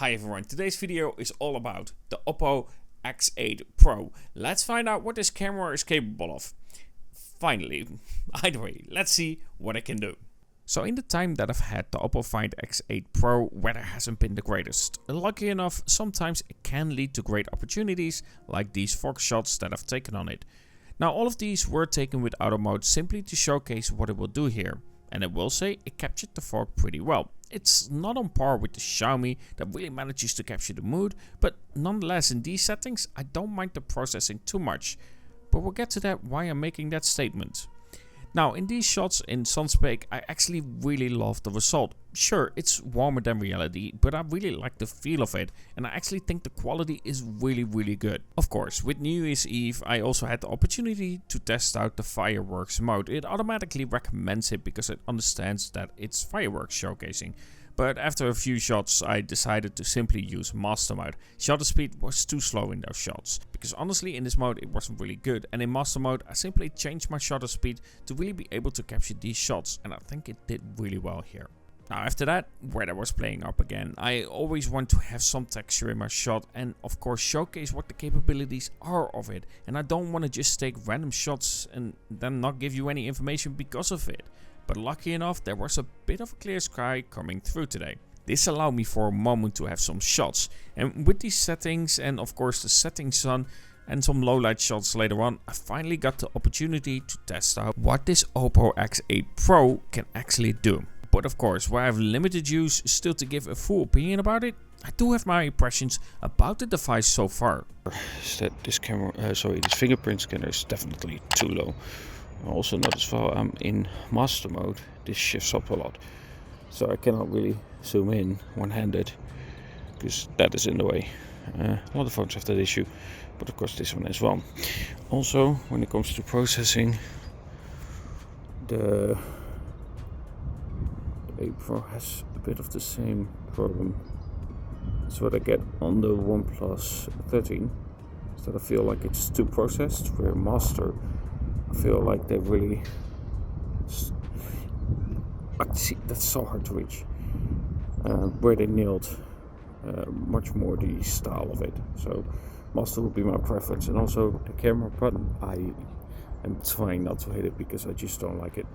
Hi everyone, today's video is all about the Oppo X8 Pro. Let's find out what this camera is capable of. Finally, either way, let's see what it can do. So in the time that I've had the Oppo Find X8 Pro, weather hasn't been the greatest. Lucky enough, sometimes it can lead to great opportunities, like these fog shots that I've taken on it. Now all of these were taken with auto mode simply to showcase what it will do here. And I will say it captured the fog pretty well. It's not on par with the Xiaomi that really manages to capture the mood, but nonetheless in these settings I don't mind the processing too much. But we'll get to that why I'm making that statement. Now in these shots in Sunspake I actually really love the result. Sure, it's warmer than reality, but I really like the feel of it and I actually think the quality is really good. Of course, with New Year's Eve I also had the opportunity to test out the fireworks mode. It automatically recommends it because it understands that it's fireworks showcasing. But after a few shots I decided to simply use master mode. Shutter speed was too slow in those shots, because honestly in this mode it wasn't really good, and in master mode I simply changed my shutter speed to really be able to capture these shots, and I think it did really well here. Now after that, weather was playing up again. I always want to have some texture in my shot and of course showcase what the capabilities are of it, and I don't want to just take random shots and then not give you any information because of it. But lucky enough there was a bit of a clear sky coming through today. This allowed me for a moment to have some shots, and with these settings and of course the setting sun and some low light shots later on, I finally got the opportunity to test out what this Oppo X8 Pro can actually do. But of course, where I have limited use still to give a full opinion about it, I do have my impressions about the device so far. This fingerprint scanner is definitely too low. I also notice while I'm in master mode, this shifts up a lot. So I cannot really zoom in one-handed, because that is in the way. A lot of phones have that issue, but of course this one as well. Also, when it comes to processing, the A Pro has a bit of the same problem. That's what I get on the OnePlus 13. So that I feel like it's too processed. Where Master, I feel like they really... see, that's so hard to reach. Where they nailed much more the style of it. So Master would be my preference. And also the camera button, I am trying not to hit it because I just don't like it.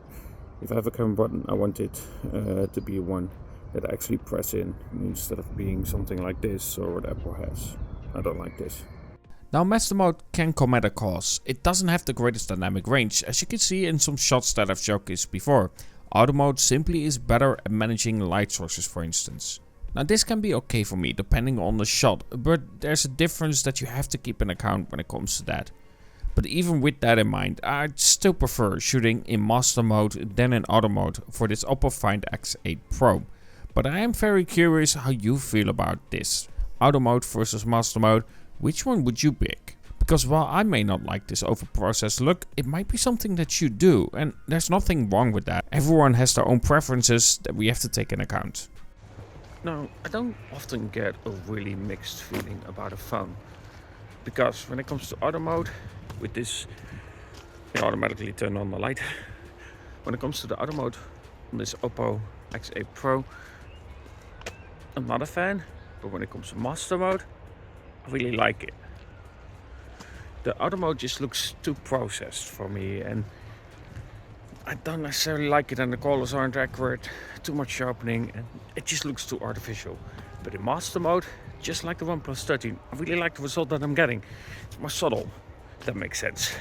If I have a camera button, I want it to be one that I actually press in instead of being something like this or what Apple has. I don't like this. Now master mode can come at a cost. It doesn't have the greatest dynamic range, as you can see in some shots that I've showcased before. Auto mode simply is better at managing light sources, for instance. Now this can be okay for me depending on the shot, but there's a difference that you have to keep in account when it comes to that. But even with that in mind, I'd still prefer shooting in master mode than in auto mode for this Oppo Find X8 Pro. But I am very curious how you feel about this. Auto mode versus master mode, which one would you pick? Because while I may not like this overprocessed look, it might be something that you do, and there's nothing wrong with that. Everyone has their own preferences that we have to take in account. Now, I don't often get a really mixed feeling about a phone. Because when it comes to auto mode, with this, you automatically turn on the light. When it comes to the auto mode on this Oppo X8 Pro, I'm not a fan, but when it comes to master mode, I really like it. The auto mode just looks too processed for me, and I don't necessarily like it, and the colors aren't accurate, too much sharpening, and it just looks too artificial. But in master mode, just like the OnePlus 13, I really like the result that I'm getting. It's more subtle, if that makes sense.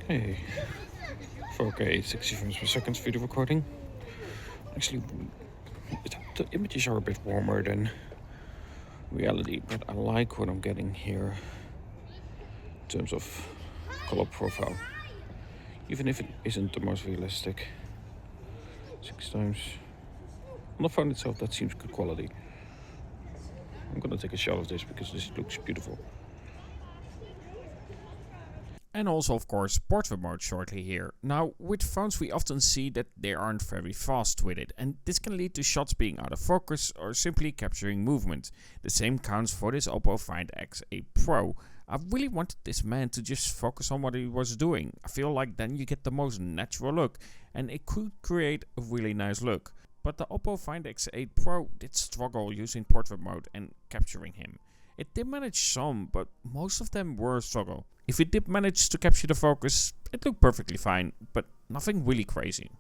Okay, 4K 60 frames per second video recording. Actually, the images are a bit warmer than reality, but I like what I'm getting here in terms of color profile, even if it isn't the most realistic. 6 times. On the phone itself, that seems good quality. I'm gonna take a shot of this because this looks beautiful. And also of course portrait mode shortly here. Now with phones we often see that they aren't very fast with it, and this can lead to shots being out of focus or simply capturing movement. The same counts for this Oppo Find X8 Pro. I really wanted this man to just focus on what he was doing. I feel like then you get the most natural look and it could create a really nice look. But the Oppo Find X8 Pro did struggle using portrait mode and capturing him. It did manage some, but most of them were a struggle. If it did manage to capture the focus, it looked perfectly fine, but nothing really crazy.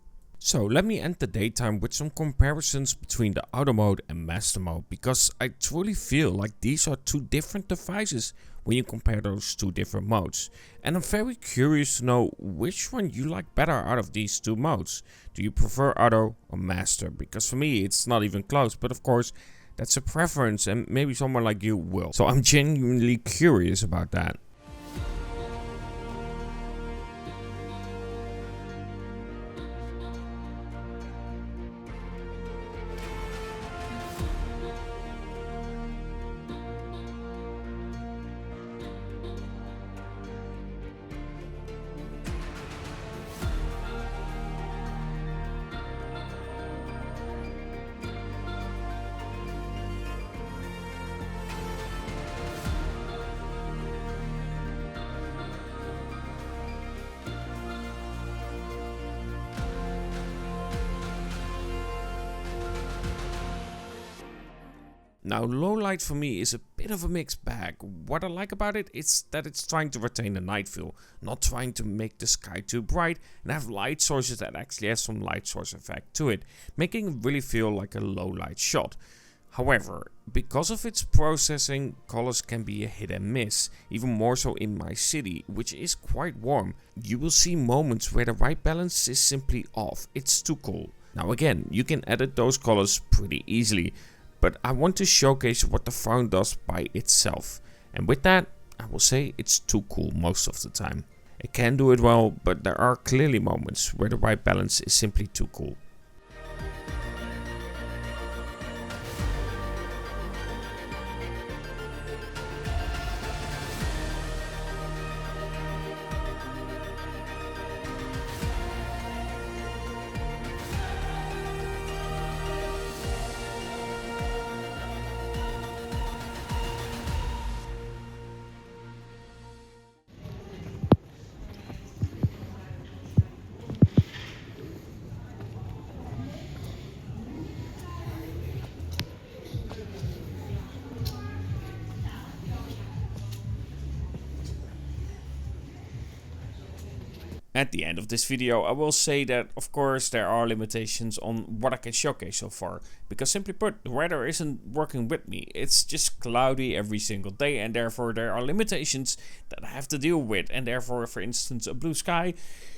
So let me end the daytime with some comparisons between the auto mode and master mode, because I truly feel like these are two different devices when you compare those two different modes. And I'm very curious to know which one you like better out of these two modes. Do you prefer auto or master? Because for me it's not even close, but of course that's a preference and maybe someone like you will. So I'm genuinely curious about that. Now, low light for me is a bit of a mixed bag. What I like about it is that it's trying to retain the night feel, not trying to make the sky too bright, and have light sources that actually have some light source effect to it, making it really feel like a low light shot. However, because of its processing, colors can be a hit and miss, even more so in my city, which is quite warm. You will see moments where the white balance is simply off, it's too cool. Now again, you can edit those colors pretty easily, but I want to showcase what the phone does by itself. And with that, I will say it's too cool most of the time. It can do it well, but there are clearly moments where the white balance is simply too cool. At the end of this video, I will say that of course there are limitations on what I can showcase so far, because simply put, the weather isn't working with me. It's just cloudy every single day, and therefore there are limitations that I have to deal with, and therefore, for instance, a blue sky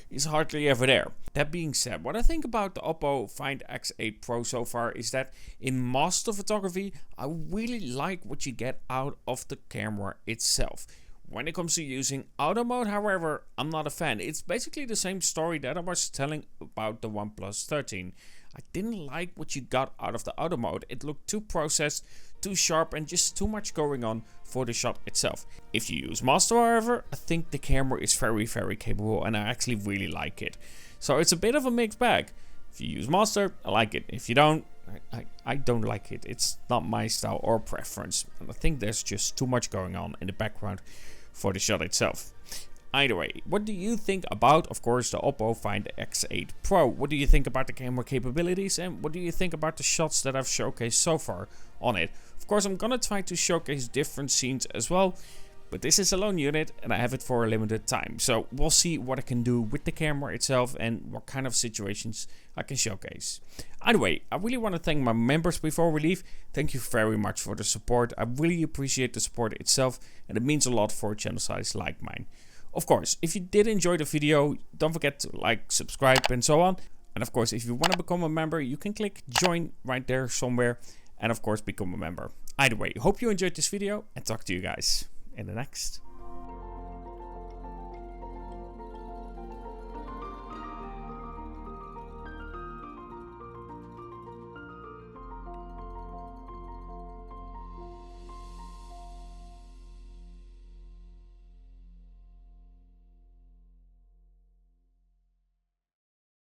is hardly ever there. That being said, what I think about the Oppo Find X8 Pro so far is that in master photography, I really like what you get out of the camera itself. When it comes to using auto mode, however, I'm not a fan. It's basically the same story that I was telling about the OnePlus 13. I didn't like what you got out of the auto mode. It looked too processed, too sharp, and just too much going on for the shot itself. If you use master, however, I think the camera is very, very capable, and I actually really like it. So it's a bit of a mixed bag. If you use master, I like it. If you don't, I don't like it. It's not my style or preference. And I think there's just too much going on in the background for the shot itself. Either way, what do you think about, of course, the Oppo Find X8 Pro? What do you think about the camera capabilities, and what do you think about the shots that I've showcased so far on it? Of course, I'm gonna try to showcase different scenes as well, but this is a lone unit and I have it for a limited time. So we'll see what I can do with the camera itself and what kind of situations I can showcase. Either way, I really want to thank my members before we leave. Thank you very much for the support. I really appreciate the support itself, and it means a lot for a channel size like mine. Of course, if you did enjoy the video, don't forget to like, subscribe and so on. And of course, if you want to become a member, you can click join right there somewhere and of course become a member. Either way, hope you enjoyed this video and talk to you guys in the next.